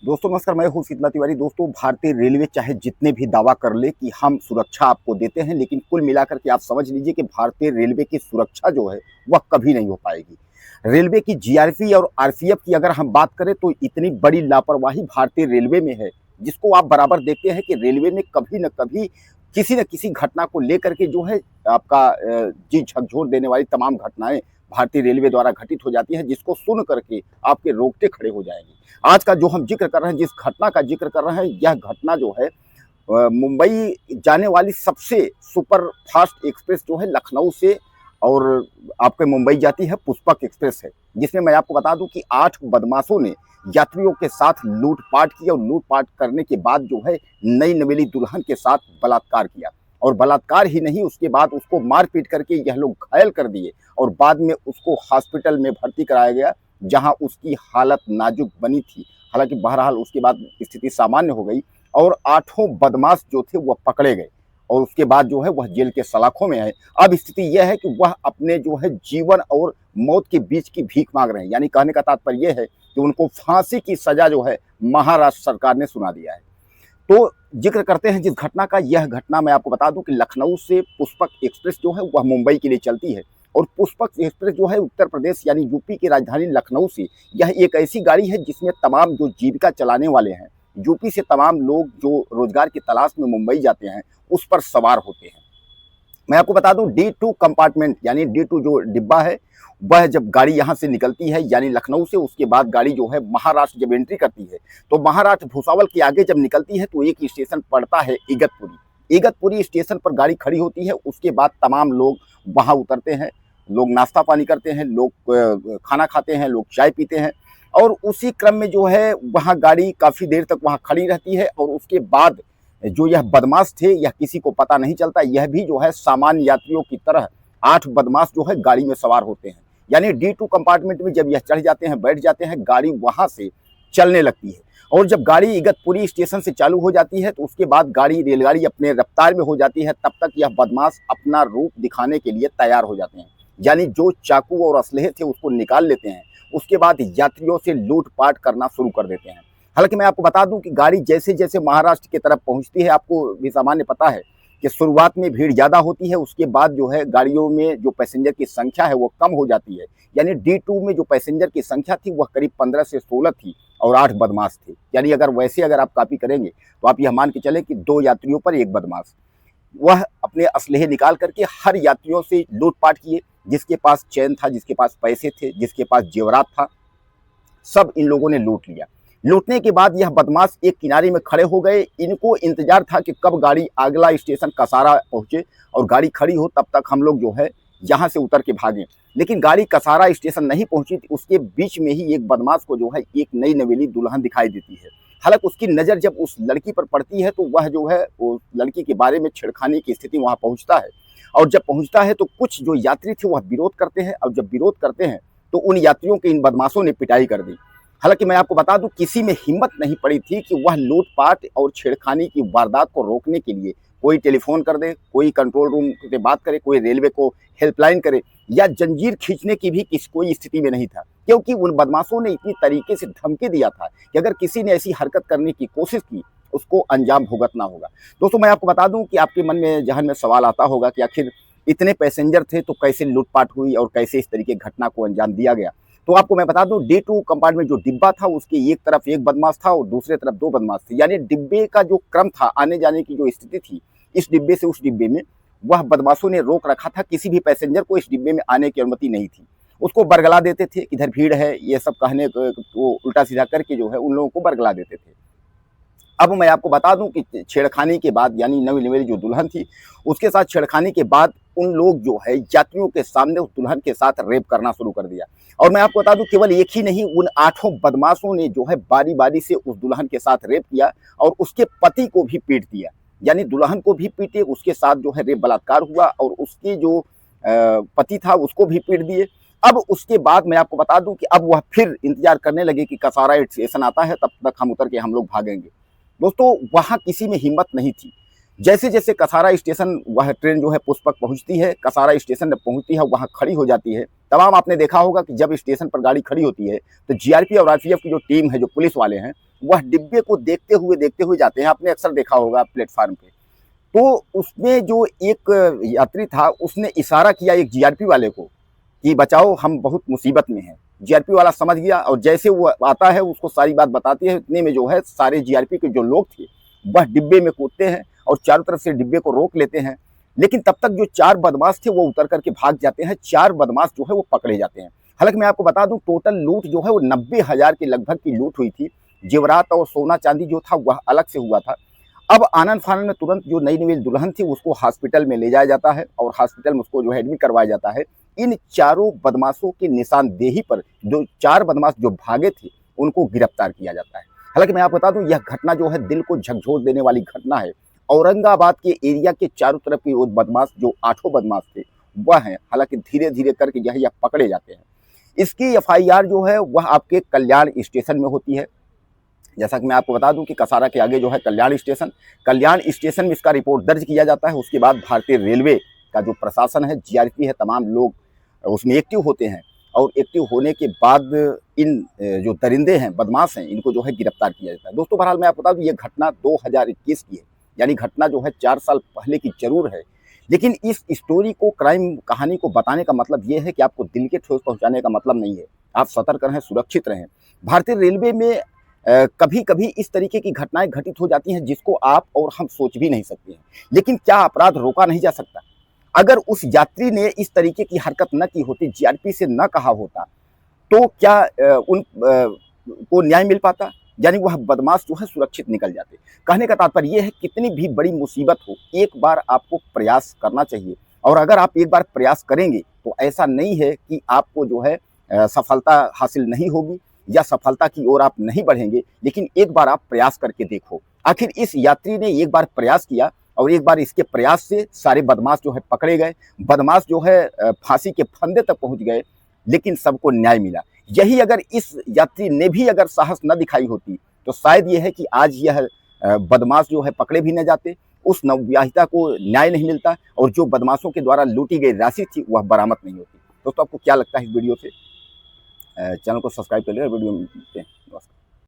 दोस्तों नमस्कार, मैं हूं शीतला तिवारी। दोस्तों, भारतीय रेलवे चाहे जितने भी दावा कर ले कि हम सुरक्षा आपको देते हैं, लेकिन कुल मिलाकर के आप समझ लीजिए कि भारतीय रेलवे की सुरक्षा जो है वह कभी नहीं हो पाएगी। रेलवे की जीआरपी और आरपीएफ की अगर हम बात करें तो इतनी बड़ी लापरवाही भारतीय रेलवे में है, जिसको आप बराबर देखते हैं कि रेलवे में कभी न कभी किसी न किसी घटना को लेकर के जो है आपका जी झकझोर देने वाली तमाम घटनाएं भारतीय रेलवे द्वारा घटित हो जाती है, जिसको सुन करके आपके रोंगटे खड़े हो जाएंगे। आज का जो हम जिक्र कर रहे हैं, जिस घटना का जिक्र कर रहे हैं, यह घटना जो है मुंबई जाने वाली सबसे सुपर फास्ट एक्सप्रेस जो है लखनऊ से और आपके मुंबई जाती है पुष्पक एक्सप्रेस है, जिसमें मैं आपको बता दूं कि 8 बदमाशों ने यात्रियों के साथ लूटपाट की और लूटपाट करने के बाद जो है नई नवेली दुल्हन के साथ बलात्कार किया। और बलात्कार ही नहीं, उसके बाद उसको मार पीट करके यह लोग घायल कर दिए और बाद में उसको हॉस्पिटल में भर्ती कराया गया, जहां उसकी हालत नाजुक बनी थी। हालांकि बहरहाल उसके बाद स्थिति सामान्य हो गई और 8 बदमाश जो थे वह पकड़े गए और उसके बाद जो है वह जेल के सलाखों में है। अब स्थिति यह है कि वह अपने जो है जीवन और मौत के बीच की भीख मांग रहे हैं। यानी कहने का तात्पर्य यह है कि उनको फांसी की सजा जो है महाराष्ट्र सरकार ने सुना दिया है। तो जिक्र करते हैं जिस घटना का, यह घटना मैं आपको बता दूं कि लखनऊ से पुष्पक एक्सप्रेस जो है वह मुंबई के लिए चलती है और पुष्पक एक्सप्रेस जो है उत्तर प्रदेश यानी यूपी की राजधानी लखनऊ से यह एक ऐसी गाड़ी है जिसमें तमाम जो जीविका चलाने वाले हैं, यूपी से तमाम लोग जो रोजगार की तलाश में मुंबई जाते हैं उस पर सवार होते हैं। मैं आपको बता दूं D2 कंपार्टमेंट यानी D2 जो डिब्बा है, वह जब गाड़ी यहाँ से निकलती है यानी लखनऊ से, उसके बाद गाड़ी जो है महाराष्ट्र जब एंट्री करती है तो महाराष्ट्र भुसावल के आगे जब निकलती है तो एक स्टेशन पड़ता है इगतपुरी। इगतपुरी स्टेशन पर गाड़ी खड़ी होती है। उसके बाद तमाम लोग वहाँ उतरते हैं, लोग नाश्ता पानी करते हैं, लोग खाना खाते हैं, लोग चाय पीते हैं और उसी क्रम में जो है वहाँ गाड़ी काफ़ी देर तक वहाँ खड़ी रहती है और उसके बाद जो यह बदमाश थे यह किसी को पता नहीं चलता, यह भी जो है सामान्य यात्रियों की तरह 8 बदमाश जो है गाड़ी में सवार होते हैं। यानी D2 कंपार्टमेंट में जब यह चढ़ जाते हैं, बैठ जाते हैं, गाड़ी वहां से चलने लगती है और जब गाड़ी इगतपुरी स्टेशन से चालू हो जाती है तो उसके बाद रेलगाड़ी अपने रफ्तार में हो जाती है। तब तक यह बदमाश अपना रूप दिखाने के लिए तैयार हो जाते हैं, यानी जो चाकू और असलहे थे उसको निकाल लेते हैं। उसके बाद यात्रियों से लूटपाट करना शुरू कर देते हैं। हालांकि मैं आपको बता दूं कि गाड़ी जैसे जैसे महाराष्ट्र की तरफ पहुंचती है, आपको भी सामान्य पता है कि शुरुआत में भीड़ ज़्यादा होती है, उसके बाद जो है गाड़ियों में जो पैसेंजर की संख्या है वो कम हो जाती है। यानी D2 में जो पैसेंजर की संख्या थी वह करीब 15 से 16 थी और 8 बदमाश थे। यानी अगर आप कॉपी करेंगे तो आप यह मान के चले कि 2 यात्रियों पर 1 बदमाश। वह अपने असलहे निकाल करके हर यात्रियों से लूटपाट किए। जिसके पास चैन था, जिसके पास पैसे थे, जिसके पास जेवरात था, सब इन लोगों ने लूट लिया। लूटने के बाद यह बदमाश एक किनारे में खड़े हो गए। इनको इंतजार था कि कब गाड़ी अगला स्टेशन कसारा पहुंचे और गाड़ी खड़ी हो, तब तक हम लोग जो है यहाँ से उतर के भागें। लेकिन गाड़ी कसारा स्टेशन नहीं पहुंची, उसके बीच में ही एक बदमाश को जो है एक नई नवेली दुल्हन दिखाई देती है। हालांकि उसकी नज़र जब उस लड़की पर पड़ती है तो वह जो है वो लड़की के बारे में छेड़खानी की स्थिति वहाँ पहुँचता है और जब पहुँचता है तो कुछ जो यात्री थे वह विरोध करते हैं और जब विरोध करते हैं तो उन यात्रियों के इन बदमाशों ने पिटाई कर दी। हालांकि मैं आपको बता दूं किसी में हिम्मत नहीं पड़ी थी कि वह लूटपाट और छेड़खानी की वारदात को रोकने के लिए कोई टेलीफोन कर दे, कोई कंट्रोल रूम से बात करे, कोई रेलवे को हेल्पलाइन करे या जंजीर खींचने की भी कोई स्थिति में नहीं था, क्योंकि उन बदमाशों ने इतनी तरीके से धमकी दिया था कि अगर किसी ने ऐसी हरकत करने की कोशिश की उसको अंजाम भुगतना होगा। दोस्तों, मैं आपको बता दूं कि आपके मन में जहन में सवाल आता होगा कि आखिर इतने पैसेंजर थे तो कैसे लूटपाट हुई और कैसे इस तरीके घटना को अंजाम दिया गया। तो आपको मैं बता दूं D2 कंपार्टमेंट जो डिब्बा था उसके एक तरफ 1 बदमाश था और दूसरे तरफ 2 बदमाश थे। यानी डिब्बे का जो क्रम था, आने जाने की जो स्थिति थी, इस डिब्बे से उस डिब्बे में, वह बदमाशों ने रोक रखा था। किसी भी पैसेंजर को इस डिब्बे में आने की अनुमति नहीं थी। उसको बरगला देते थे, इधर भीड़ है, ये सब कहने को उल्टा सीधा करके जो है उन लोगों को बरगला देते थे। अब मैं आपको बता दूं कि छेड़खानी के बाद यानी नवी नवेली जो दुल्हन थी उसके साथ छेड़खानी के बाद उन लोग जो है यात्रियों के सामने उस दुल्हन के साथ रेप करना शुरू कर दिया। और मैं आपको बता दूं केवल एक ही नहीं, उन 8 बदमाशों ने जो है बारी बारी से उस दुल्हन के साथ रेप किया और उसके पति को भी पीट दिया। यानी दुल्हन को भी पीटे, उसके साथ जो है रेप बलात्कार हुआ और उसके जो पति था उसको भी पीट दिए। अब उसके बाद मैं आपको बता दूं कि अब वह फिर इंतजार करने लगे कि कसारा स्टेशन आता है, तब तक हम उतर के हम लोग भागेंगे। दोस्तों, वहां किसी में हिम्मत नहीं थी। जैसे जैसे कसारा स्टेशन, वह ट्रेन जो है पुष्पक पहुंचती है, कसारा स्टेशन जब पहुंचती है वहां खड़ी हो जाती है। तमाम आपने देखा होगा कि जब स्टेशन पर गाड़ी खड़ी होती है तो जीआरपी और आरपीएफ की जो टीम है, जो पुलिस वाले हैं, वह डिब्बे को देखते हुए जाते हैं। आपने अक्सर देखा होगा प्लेटफार्म पे। तो उसमें जो एक यात्री था, उसने इशारा किया एक जीआरपी वाले को कि बचाओ, हम बहुत मुसीबत में हैं। जीआरपी वाला समझ गया और जैसे वो आता है उसको सारी बात बताती है। इतने में जो है सारे जीआरपी के जो लोग थे वह डिब्बे में कूदते हैं और चारों तरफ से डिब्बे को रोक लेते हैं। लेकिन तब तक जो 4 बदमाश थे वो उतर करके भाग जाते हैं। 4 बदमाश जो है वो पकड़े जाते हैं। हालांकि मैं आपको बता दूं, टोटल लूट जो है वो 90,000 के लगभग की लूट हुई थी। जेवरात और सोना चांदी जो था वह अलग से हुआ था। अब आनन फानन में तुरंत जो नई नवेली दुल्हन थी उसको हॉस्पिटल में ले जाया जाता है और हॉस्पिटल में उसको जो है एडमिट करवाया जाता है। इन चारों बदमाशों की निशानदेही पर जो 4 बदमाश जो भागे थे उनको गिरफ्तार किया जाता है। हालांकि मैं आपको बता दूं, यह घटना जो है दिल को झकझोर देने वाली घटना है। औरंगाबाद के एरिया के चारों तरफ के वो बदमाश जो 8 बदमाश थे वह हैं। हालांकि धीरे धीरे करके यह पकड़े जाते हैं। इसकी एफआईआर जो है वह आपके कल्याण स्टेशन में होती है। जैसा कि मैं आपको बता दूं कि कसारा के आगे जो है कल्याण स्टेशन में इसका रिपोर्ट दर्ज किया जाता है। उसके बाद भारतीय रेलवे का जो प्रशासन है, जीआरपी है, तमाम लोग उसमें एक्टिव होते हैं और एक्टिव होने के बाद इन जो दरिंदे हैं, बदमाश हैं, इनको जो है गिरफ्तार किया जाता है। दोस्तों बहरहाल मैं आपको बता दूं, ये घटना 2021 की है, यानी घटना जो है 4 साल पहले की जरूर है। लेकिन इस स्टोरी को, क्राइम कहानी को बताने का मतलब ये है कि आपको दिल के ठोस पहुंचाने का मतलब नहीं है। आप सतर्क रहें, सुरक्षित रहें। भारतीय रेलवे में कभी कभी इस तरीके की घटनाएं घटित हो जाती हैं जिसको आप और हम सोच भी नहीं सकते हैं। लेकिन क्या अपराध रोका नहीं जा सकता? अगर उस यात्री ने इस तरीके की हरकत न की होती, जीआरपी से न कहा होता, तो क्या उन को न्याय मिल पाता? यानी वह बदमाश जो है सुरक्षित निकल जाते। कहने का तात्पर्य यह है, कितनी भी बड़ी मुसीबत हो, एक बार आपको प्रयास करना चाहिए। और अगर आप एक बार प्रयास करेंगे तो ऐसा नहीं है कि आपको जो है सफलता हासिल नहीं होगी या सफलता की ओर आप नहीं बढ़ेंगे। लेकिन एक बार आप प्रयास करके देखो। आखिर इस यात्री ने एक बार प्रयास किया और एक बार इसके प्रयास से सारे बदमाश जो है पकड़े गए। बदमाश जो है फांसी के फंदे तक पहुंच गए, लेकिन सबको न्याय मिला। यही अगर इस यात्री ने भी अगर साहस न दिखाई होती तो शायद ये है कि आज यह बदमाश जो है पकड़े भी न जाते, उस नवविवाहिता को न्याय नहीं मिलता और जो बदमाशों के द्वारा लूटी गई राशि थी वह बरामद नहीं होती। दोस्तों आपको क्या लगता है इस वीडियो से? चैनल को सब्सक्राइब कर लिया, वीडियो में मिलते हैं। नमस्कार।